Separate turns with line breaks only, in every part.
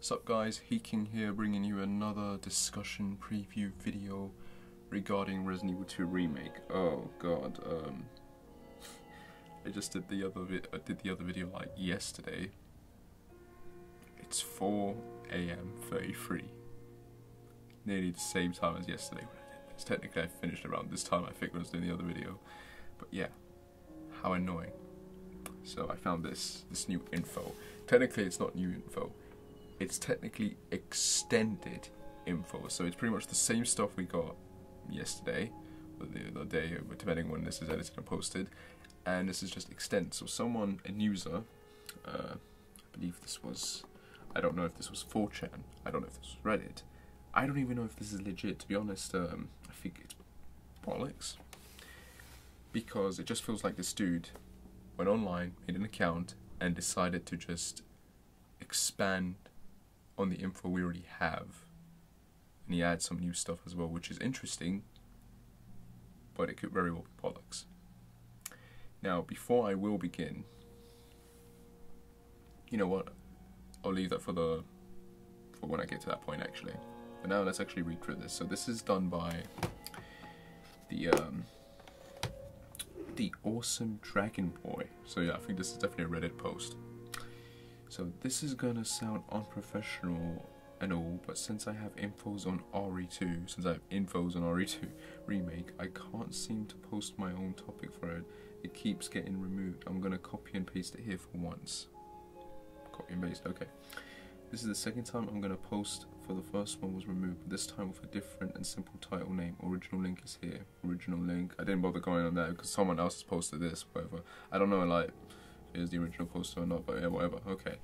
Sup guys, Heeking here, bringing you another discussion preview video regarding Resident Evil 2 Remake. Oh god, I just did the other video like yesterday. It's 4 AM 33. Nearly the same time as yesterday when I did this. Technically I finished around this time I think when I was doing the other video. But yeah, how annoying. So I found this new info. Technically it's not new info. It's technically extended info, so it's pretty much the same stuff we got yesterday, or the other day, depending when this is edited and posted, and this is just extended. So someone, a user, I believe this was, I don't know if this was 4chan, I don't know if this was Reddit, I don't even know if this is legit, to be honest. I think it's bollocks, because it just feels like this dude went online, made an account, and decided to just expand on the info we already have, and he adds some new stuff as well, which is interesting, but it could very well be bollocks. Now, before I will begin, you know what, I'll leave that for when I get to that point actually. But now let's actually read through this. So this is done by the awesome Dragon Boy. So yeah, I think this is definitely a Reddit post. So this is gonna sound unprofessional and all, but since I have infos on RE2 Remake, I can't seem to post my own topic for it. It keeps getting removed. I'm gonna copy and paste it here for once. Copy and paste, okay. This is the second time I'm gonna post, for the first one was removed, but this time with a different and simple title name. Original link is here. Original link. I didn't bother going on that because someone else has posted this, whatever. I don't know, like, is the original poster or not, but yeah, whatever, okay.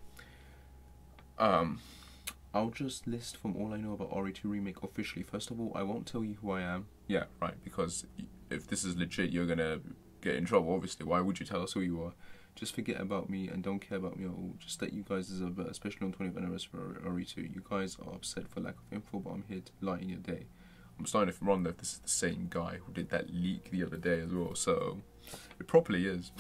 I'll just list from all I know about RE2 Remake officially. First of all, I won't tell you who I am. Yeah, right, because if this is legit, you're gonna get in trouble, obviously. Why would you tell us who you are? Just forget about me and don't care about me at all. Just that you guys deserve it, especially on 20th anniversary of RE2. You guys are upset for lack of info, but I'm here to lighten your day. I'm starting to wonder if this is the same guy who did that leak the other day as well, so it probably is.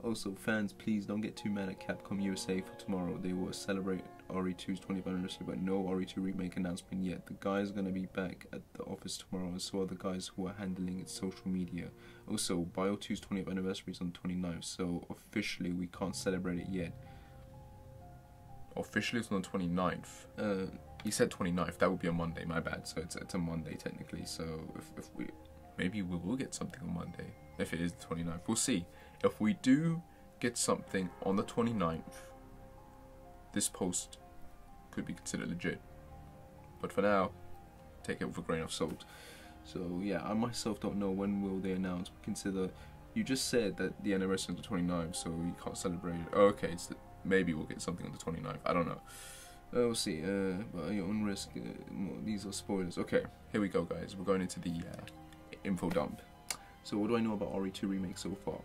Also, fans, please don't get too mad at Capcom USA for tomorrow. They will celebrate RE2's 20th anniversary, but no RE2 Remake announcement yet. The guy's gonna be back at the office tomorrow, and so are the guys who are handling its social media. Also, Bio2's 20th anniversary is on the 29th, so officially we can't celebrate it yet. Officially it's on the 29th. He said 29th, that would be a Monday, my bad. So it's a Monday technically, so if we, maybe we will get something on Monday. If it is the 29th, we'll see. If we do get something on the 29th, this post could be considered legit. But for now, take it with a grain of salt. So yeah, I myself don't know when will they announce. Consider, you just said that the anniversary is the 29th, so you can't celebrate it. Oh, okay, it's maybe we'll get something on the 29th. I don't know. We'll see. But your own risk. These are spoilers. Okay, here we go, guys. We're going into the info dump. So what do I know about RE2 Remake so far?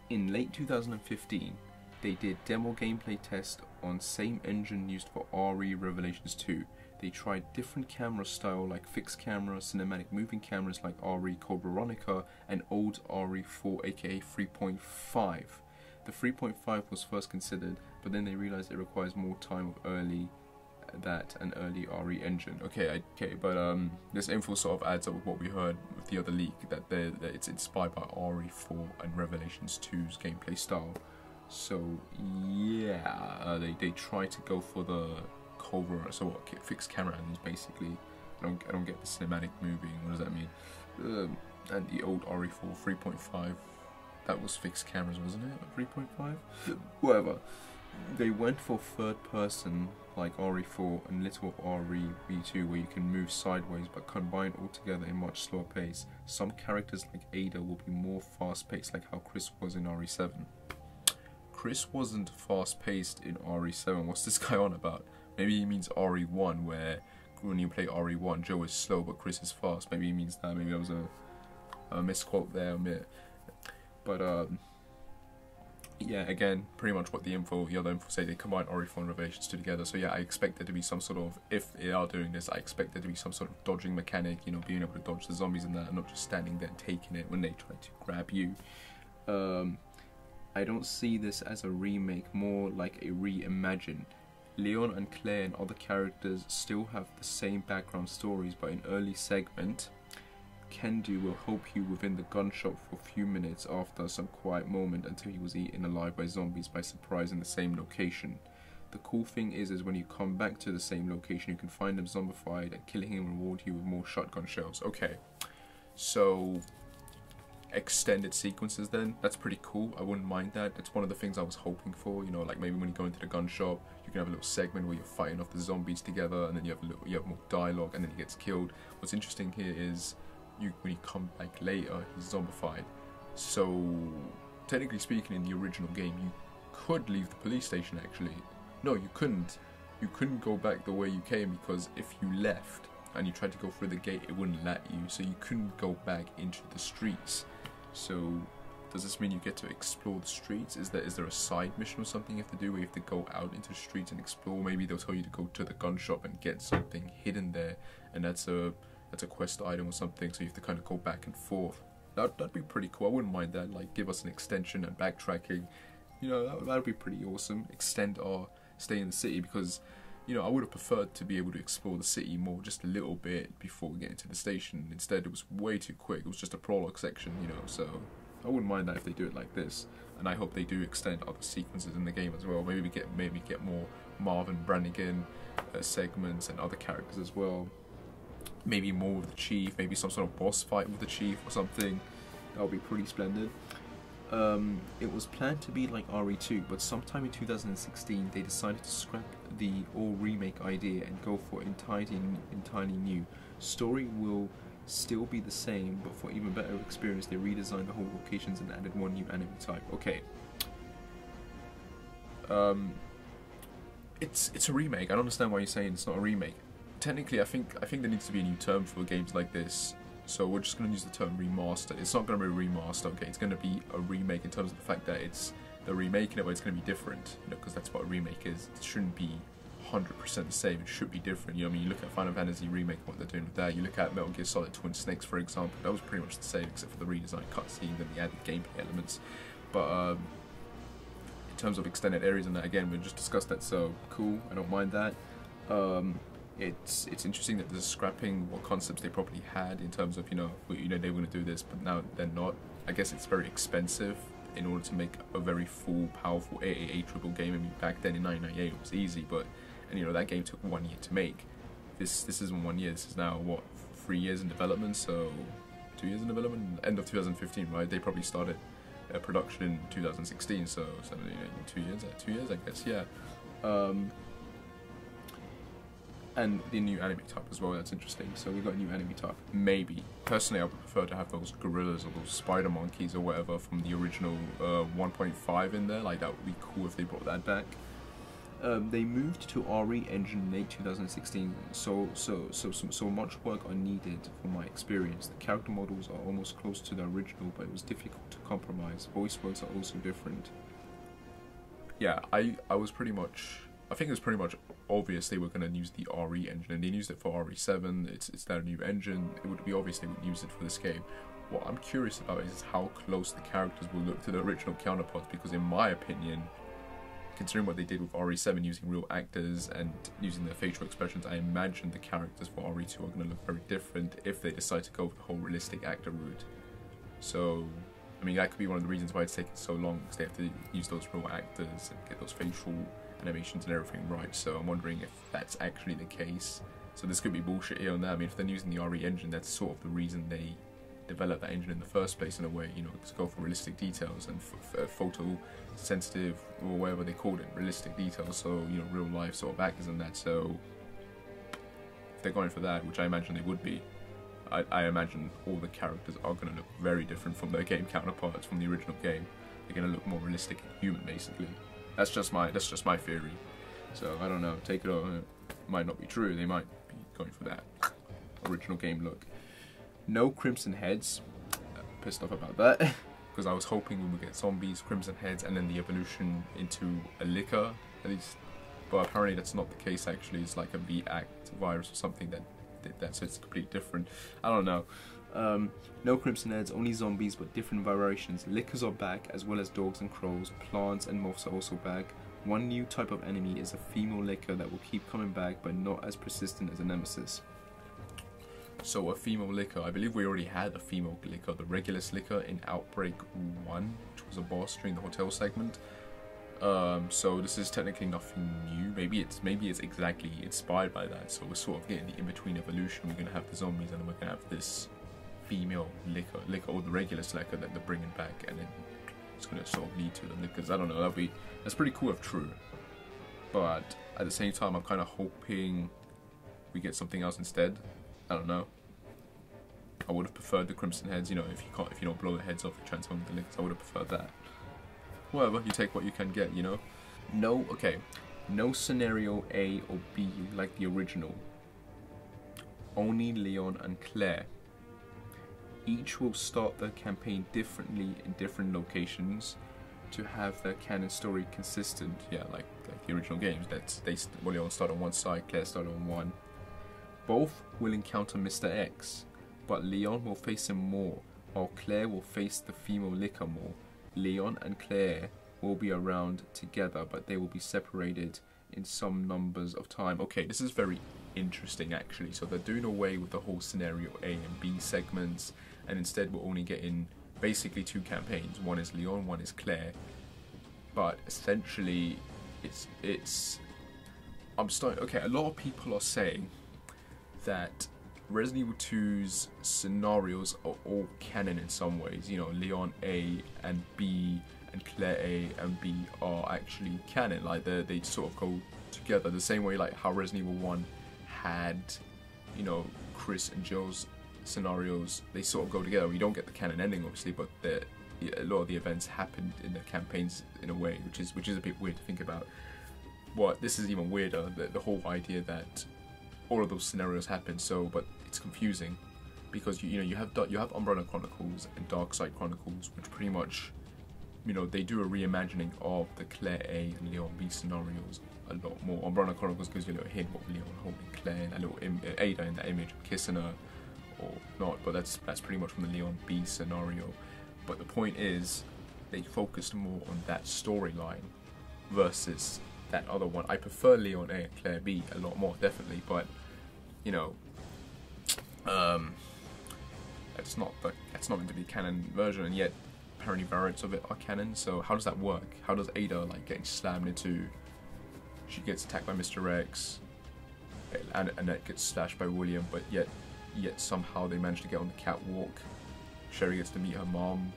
In late 2015, they did demo gameplay test on same engine used for RE Revelations 2. They tried different camera style like fixed camera, cinematic moving cameras like RE Code Veronica, and old RE4 aka 3.5. The 3.5 was first considered, but then they realized it requires more time with early RE engine. Okay, but this info sort of adds up with what we heard with the other leak, that it's inspired by RE4 and Revelations 2's gameplay style. So yeah, they try to go for the cover, so what, fixed camera angles basically. I don't get the cinematic moving. What does that mean? And the old RE4 3.5, that was fixed cameras, wasn't it? 3.5, whatever. They went for third person like RE4 and little RE2, where you can move sideways but combined all together in much slower pace. Some characters like Ada will be more fast paced, like how Chris was in RE7. Chris wasn't fast paced in RE7. What's this guy on about? Maybe he means RE1, where when you play RE1, Joe is slow but Chris is fast. Maybe he means that. Maybe that was a misquote there. But yeah, again, pretty much what the other info say, they combine RE4 and Revelations 2 together. So yeah, I expect there to be some sort of, if they are doing this, I expect there to be some sort of dodging mechanic, you know, being able to dodge the zombies and that, and not just standing there and taking it when they try to grab you. I don't see this as a remake, more like a reimagine. Leon and Claire and other characters still have the same background stories, but in early segment, Kendu will help you within the gun shop for a few minutes after some quiet moment until he was eaten alive by zombies by surprise in the same location. The cool thing is when you come back to the same location, you can find him zombified, and killing him will reward you with more shotgun shells. Okay, so extended sequences then, that's pretty cool. I wouldn't mind that. That's one of the things I was hoping for, you know, like maybe when you go into the gun shop, you can have a little segment where you're fighting off the zombies together, and then you have more dialogue, and then he gets killed. What's interesting here is when you come back later, he's zombified. So technically speaking, in the original game, you could leave the police station actually. No, you couldn't. You couldn't go back the way you came, because if you left and you tried to go through the gate, it wouldn't let you. So you couldn't go back into the streets. So does this mean you get to explore the streets? Is there a side mission or something you have to do where you have to go out into the streets and explore? Maybe they'll tell you to go to the gun shop and get something hidden there, and that's a quest item or something, so you have to kind of go back and forth. That'd be pretty cool. I wouldn't mind that. Like, give us an extension and backtracking. You know, that'd be pretty awesome. Extend our stay in the city, because, you know, I would have preferred to be able to explore the city more, just a little bit before we get into the station. Instead, it was way too quick. It was just a prologue section, you know, so I wouldn't mind that if they do it like this. And I hope they do extend other sequences in the game as well. Maybe get more Marvin Brannigan segments and other characters as well. Maybe more with the chief, maybe some sort of boss fight with the chief or something. That would be pretty splendid. It was planned to be like RE2, but sometime in 2016 they decided to scrap the all remake idea and go for entirely new. Story will still be the same, but for even better experience they redesigned the whole locations and added one new enemy type. Okay. It's a remake. I don't understand why you're saying it's not a remake. Technically, I think there needs to be a new term for games like this. So we're just going to use the term remaster. It's not going to be a remaster, okay? It's going to be a remake in terms of the fact that they're remaking it, but it's going to be different, you know, because that's what a remake is. It shouldn't be 100% the same. It should be different. You know, I mean, you look at Final Fantasy Remake, what they're doing with that. You look at Metal Gear Solid Twin Snakes, for example. That was pretty much the same, except for the redesigned cutscenes and the added gameplay elements. But in terms of extended areas and that, again, we just discussed that. So cool. I don't mind that. It's interesting that they're scrapping what concepts they probably had in terms of, you know, they were going to do this, but now they're not. I guess it's very expensive in order to make a very full, powerful AAA triple game. I mean, back then in 1998 it was easy, and you know, that game took 1 year to make. This isn't 1 year. This is now what, 3 years in development. So 2 years in development. End of 2015, right? They probably started production in 2016. So you know, 2 years, I guess. Yeah. And the new anime type as well, that's interesting. So we got a new anime type. Maybe. Personally, I would prefer to have those gorillas or those spider monkeys or whatever from the original 1.5 in there. Like, that would be cool if they brought that back. They moved to RE engine in late 2016, so much work are needed from my experience. The character models are almost close to the original, but it was difficult to compromise. Voice works are also different. Yeah, I think it was pretty much obvious they were going to use the RE engine, and they used it for RE7. It's their new engine. It would be obvious they would use it for this game. What I'm curious about is how close the characters will look to the original counterparts, because in my opinion, considering what they did with RE7 using real actors and using their facial expressions, I imagine the characters for RE2 are going to look very different if they decide to go with the whole realistic actor route. So, I mean, that could be one of the reasons why it's taking so long, because they have to use those real actors and get those facial animations and everything right. So I'm wondering if that's actually the case. So this could be bullshit here and there. I mean, if they're using the RE engine, that's sort of the reason they developed that engine in the first place, in a way, you know, to go for realistic details and photo sensitive, or whatever they called it, realistic details, so, you know, real life sort of actors and that. So if they're going for that, which I imagine they would be, I imagine all the characters are going to look very different from their game counterparts from the original game. They're going to look more realistic and human, basically. That's just my theory. So I don't know, take it or it might not be true. They might be going for that original game look. No Crimson Heads. Pissed off about that, because I was hoping we would get zombies, Crimson Heads, and then the evolution into a liquor, at least. But apparently that's not the case. Actually, it's like a V-Act virus or something so it's completely different. I don't know. No Crimson Heads, only zombies, but different variations. Lickers are back, as well as dogs and crows. Plants and moths are also back. One new type of enemy is a female licker that will keep coming back, but not as persistent as a nemesis. So a female licker, I believe we already had a female licker, the regular licker in Outbreak 1, which was a boss during the hotel segment. So this is technically nothing new. Maybe it's exactly inspired by that. So we're sort of getting the in-between evolution. We're gonna have the zombies, and then we're gonna have this female licker, or the regular licker that they're bringing back, and then it's gonna sort of lead to the lickers. I don't know. That's pretty cool if true. But at the same time, I'm kind of hoping we get something else instead. I don't know. I would have preferred the Crimson Heads. You know, if you don't blow the heads off and transform the lickers, I would have preferred that. Whatever, you take what you can get, you know? No scenario A or B like the original. Only Leon and Claire. Each will start their campaign differently in different locations to have their canon story consistent. Yeah, like the original games. Leon start on one side, Claire start on one. Both will encounter Mr. X, but Leon will face him more, while Claire will face the female licker more. Leon and Claire will be around together, but they will be separated in some numbers of time. Okay, this is very interesting actually. So they're doing away with the whole scenario A and B segments, and instead we're only getting basically two campaigns. One is Leon, one is Claire. But essentially, okay, a lot of people are saying that Resident Evil 2's scenarios are all canon in some ways. You know, Leon A and B and Claire A and B are actually canon. Like they sort of go together the same way like how Resident Evil 1 had, you know, Chris and Jill's scenarios. They sort of go together. We don't get the canon ending obviously, but a lot of the events happened in the campaigns in a way, which is a bit weird to think about. But this is even weirder, the whole idea that all of those scenarios happen. So, but it's confusing because you have Umbrella Chronicles and Darkside Chronicles, which pretty much, you know, they do a reimagining of the Claire A and Leon B scenarios a lot more. Umbrella Chronicles gives you a little hint what Leon holding Claire, and a little Ada in that image kissing her or not, but that's pretty much from the Leon B scenario. But the point is, they focused more on that storyline versus that other one. I prefer Leon A and Claire B a lot more, definitely, but you know, that's not meant to be a canon version, and yet apparently variants of it are canon. So how does that work? How does Ada like getting slammed into? She gets attacked by Mr. X, and Annette gets slashed by William, but yet somehow they manage to get on the catwalk. Sherry gets to meet her mom,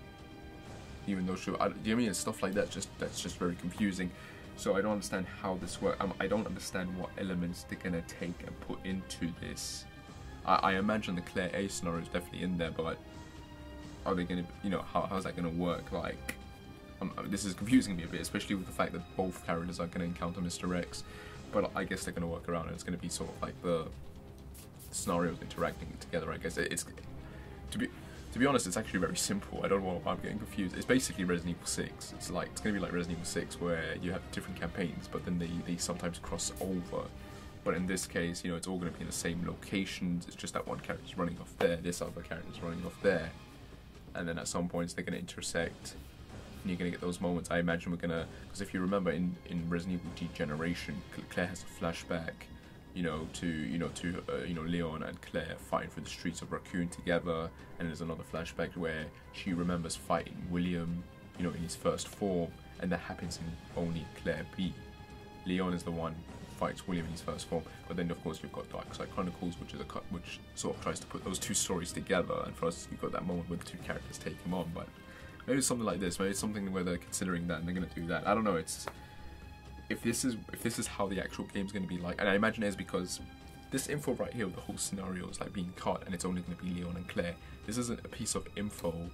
even though do you know what I mean? It's stuff like that. That's just very confusing. So I don't understand how this works. I don't understand what elements they're gonna take and put into this. I imagine the Claire A scenario is definitely in there, but are they gonna, you know, how's that gonna work? Like, this is confusing me a bit, especially with the fact that both characters are gonna encounter Mr. X. But I guess they're gonna work around, and it's gonna be sort of like the scenarios interacting together. I guess it's to be honest, it's actually very simple. I don't know why I'm getting confused. It's basically Resident Evil 6. It's gonna be like Resident Evil 6, where you have different campaigns, but then they sometimes cross over. But in this case, you know, it's all gonna be in the same locations. It's just that one character's running off there, this other character's running off there, and then at some points they're gonna intersect, and you're gonna get those moments. I imagine we're gonna, because if you remember in Resident Evil Degeneration, Claire has a flashback, to Leon and Claire fighting through the streets of Raccoon together, and there's another flashback where she remembers fighting William, you know, in his first form, and that happens in only Claire B. Leon is the one who fights William in his first form, but then of course you've got Darkside Chronicles, which sort of tries to put those two stories together, and first you've got that moment where the two characters take him on. But maybe it's something like this. Maybe it's something where they're considering that and they're gonna do that. I don't know. If this is how the actual game's going to be like, and I imagine it is because this info right here with the whole scenario is like being cut, and it's only going to be Leon and Claire. This isn't a piece of info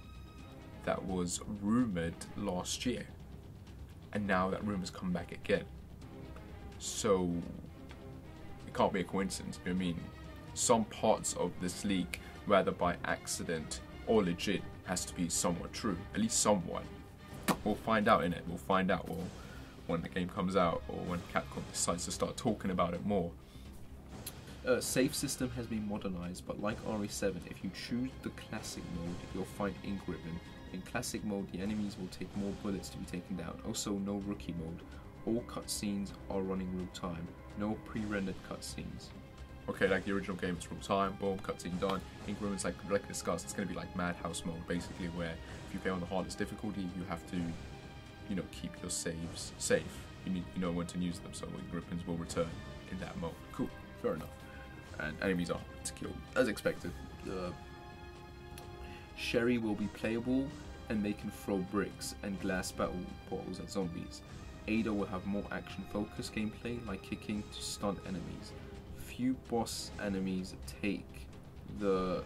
that was rumored last year, and now that rumor's come back again. So it can't be a coincidence. You know what I mean? Some parts of this leak, whether by accident or legit, has to be somewhat true. At least somewhat. We'll find out in it. We'll find out. When the game comes out, or when Capcom decides to start talking about it more. Save system has been modernized, but like RE7, if you choose the classic mode, you'll find ink ribbon. In classic mode, the enemies will take more bullets to be taken down. Also, no rookie mode. All cutscenes are running real time. No pre-rendered cutscenes. Okay, like the original game, it's real time. Boom, cutscene done. Increments, like discussed, it's gonna be like Madhouse mode, basically, where if you play on the hardest difficulty, you have to, you know, keep your saves safe. You know when to use them, so weapons will return in that mode. Cool, fair enough. And enemies are hard to kill, as expected. Sherry will be playable, and they can throw bricks and glass battle bottles at zombies. Ada will have more action-focused gameplay, like kicking to stun enemies. Few boss enemies take the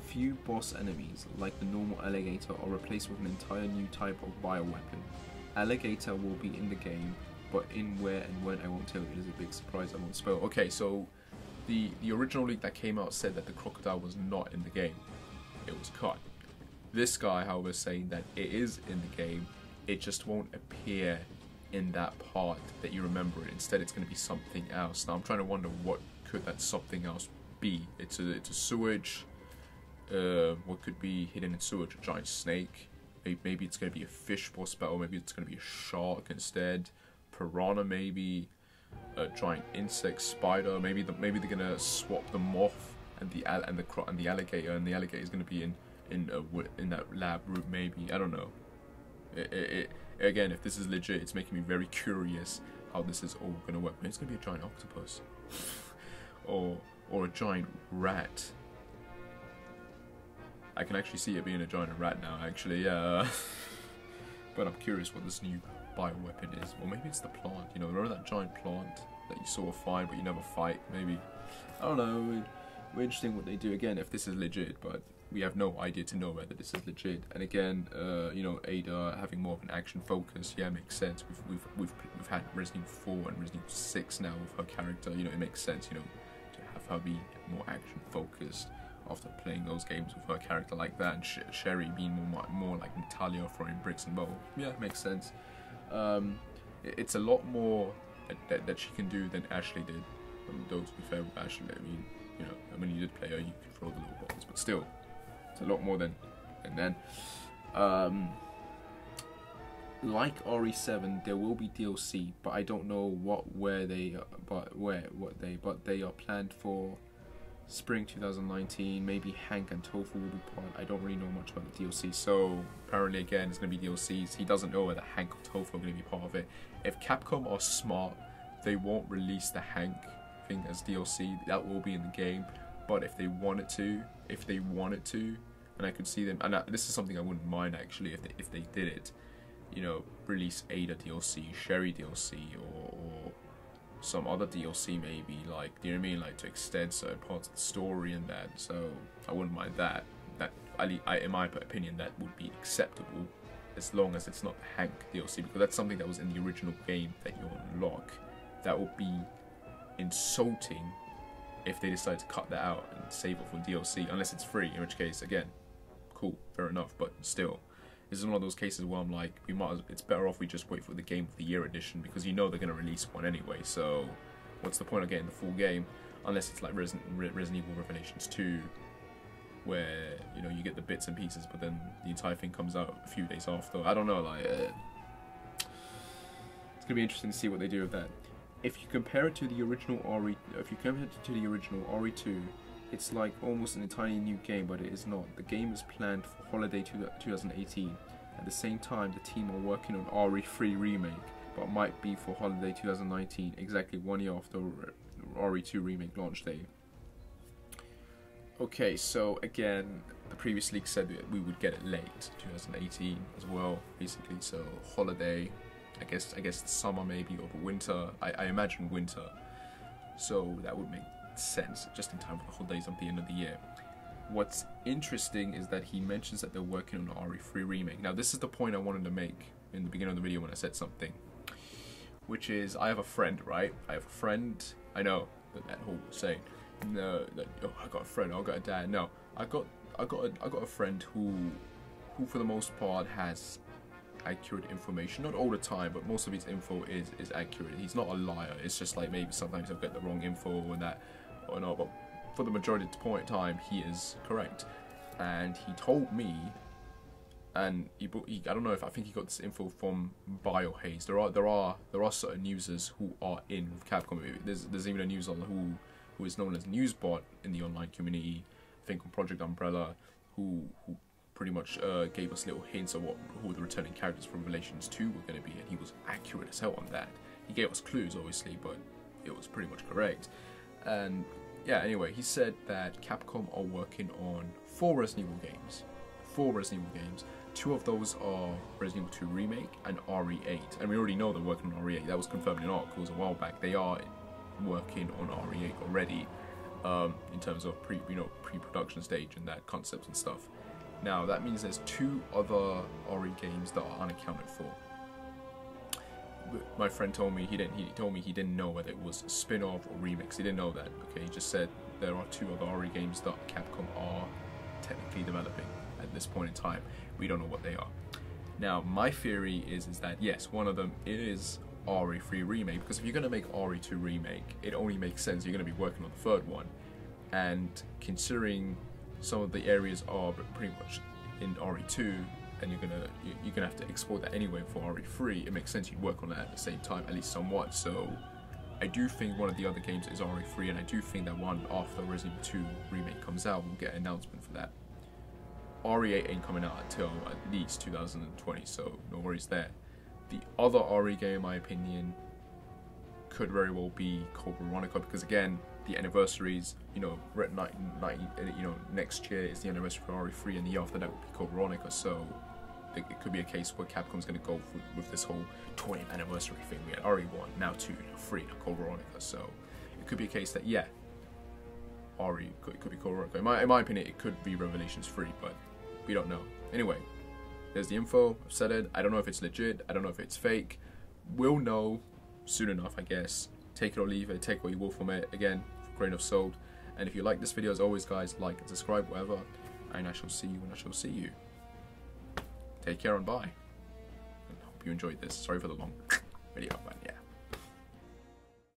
few boss enemies, like the normal alligator, are replaced with an entire new type of bioweapon. Alligator will be in the game, but in where and when I won't tell you. It is a big surprise I won't spoil. Okay, so the original leak that came out said that the crocodile was not in the game. It was cut. This guy, however, is saying that it is in the game. It just won't appear in that part that you remember it. Instead, it's going to be something else. Now, I'm trying to wonder what could that something else be. It's a sewage. What could be hidden in sewage? A giant snake. Maybe it's going to be a fish boss battle. Maybe it's going to be a shark instead. Piranha, maybe. A giant insect, spider. Maybe they're gonna swap the moth and the alligator, and the alligator is gonna be in that lab room. Maybe, I don't know. Again, if this is legit, it's making me very curious how this is all gonna work. Maybe it's gonna be a giant octopus, or a giant rat. I can actually see it being a giant rat now. Actually, yeah. But I'm curious what this new bioweapon is. Or maybe it's the plant. You know, remember that giant plant that you sort of find but you never fight? Maybe. I don't know. We're interesting what they do. Again, if this is legit, but we have no idea to know whether this is legit. And again, you know, Ada having more of an action focus, yeah, makes sense. We've had Resident Evil 4 and Resident Evil 6 now with her character. You know, it makes sense. You know, to have her be more action focused after playing those games with her character like that, and Sherry being more like Natalia throwing bricks and bottles. Yeah, it makes sense. It's a lot more that she can do than Ashley did. Though to be fair with Ashley, I mean, you know, when you did play her, you could throw the little bottles, but still, it's a lot more than then. Like RE7, there will be DLC, but I don't know where they are planned for spring 2019. Maybe Hank and Tofu will be part. I don't really know much about the DLC, so apparently again it's going to be DLCs. He doesn't know whether Hank or Tofu are going to be part of it. If Capcom are smart, they won't release the Hank thing as DLC. That will be in the game. But if they wanted to, and I could see them, and this is something I wouldn't mind actually if they did it, you know, release Ada DLC, Sherry DLC, or some other DLC maybe, like, you know what I mean, like to extend certain parts of the story and that. So I wouldn't mind that. That in my opinion, that would be acceptable as long as it's not the Hank DLC, because that's something that was in the original game that you unlock. That would be insulting if they decide to cut that out and save it for DLC, unless it's free, in which case, again, cool, fair enough. But still, this is one of those cases where I'm like, it's better off we just wait for the Game of the Year edition, because you know they're going to release one anyway, so what's the point of getting the full game, unless it's like Resident Evil Revelations 2, where, you know, you get the bits and pieces, but then the entire thing comes out a few days after. I don't know, like, it's going to be interesting to see what they do with that. If you compare it to the original RE2, it's like almost an entirely new game, but it is not. The game is planned for holiday 2018. At the same time, the team are working on RE3 Remake, but might be for holiday 2019, exactly 1 year after RE2 Remake launch day. Okay, so again, the previous leak said that we would get it late 2018 as well, basically. So holiday, I guess summer maybe, or the winter. I imagine winter. So that would make sense, just in time for the holidays at the end of the year. What's interesting is that he mentions that they're working on an RE3 remake. Now this is the point I wanted to make in the beginning of the video when I said something, which is, I have a friend, right? I have a friend. I know that whole saying, no, that, oh, I got a friend, I got a dad. No, I got a friend who for the most part has accurate information. Not all the time, but most of his info is accurate. He's not a liar. It's just like maybe sometimes he'll get the wrong info and that or not, but for the majority of the time he is correct. And he told me and I don't know if I think he got this info from Biohaze. There are certain users who are in with Capcom. There's even a user who is known as Newsbot in the online community. I think on Project Umbrella, who pretty much gave us little hints of who the returning characters from Revelations 2 were going to be, and he was accurate as hell on that. He gave us clues, obviously, but it was pretty much correct. And yeah, anyway, he said that Capcom are working on 4 Resident Evil games. 4 Resident Evil games. 2 of those are Resident Evil 2 Remake and RE8. And we already know they're working on RE8. That was confirmed in articles a while back. They are working on RE8 already, in terms of pre-production stage and that concepts and stuff. Now that means there's 2 other RE games that are unaccounted for. My friend told me he didn't know whether it was a spin-off or remix. He didn't know that. Okay, he just said there are 2 other RE games that Capcom are technically developing at this point in time. We don't know what they are. Now my theory is that yes, one of them is RE3 Remake, because if you're going to make RE2 Remake, it only makes sense you're going to be working on the 3rd one, and considering some of the areas are pretty much in RE2, and you're gonna have to export that anyway for RE3, it makes sense you'd work on that at the same time, at least somewhat. So I do think one of the other games is RE3, and I do think that one after Resident Evil 2 Remake comes out, we'll get an announcement for that. RE8 ain't coming out until at least 2020, so no worries there. The other RE game, in my opinion, could very well be Code Veronica, because again, the anniversaries, next year is the anniversary for RE3, and the year after that would be Code Veronica, so it could be a case where Capcom's going to go with this whole 20th anniversary thing. We had RE1, now 2, now 3, now Code Veronica, so it could be a case that, yeah, it could be Code Veronica. In my opinion, it could be Revelations 3, but we don't know. Anyway, there's the info, I've said it, I don't know if it's legit, I don't know if it's fake, we'll know soon enough, I guess. Take it or leave it, take what you will from it, again, grain of salt. And if you like this video, as always guys, like and subscribe, whatever, and I shall see you when I shall see you. Take care and bye. And hope you enjoyed this. Sorry for the long video, but yeah.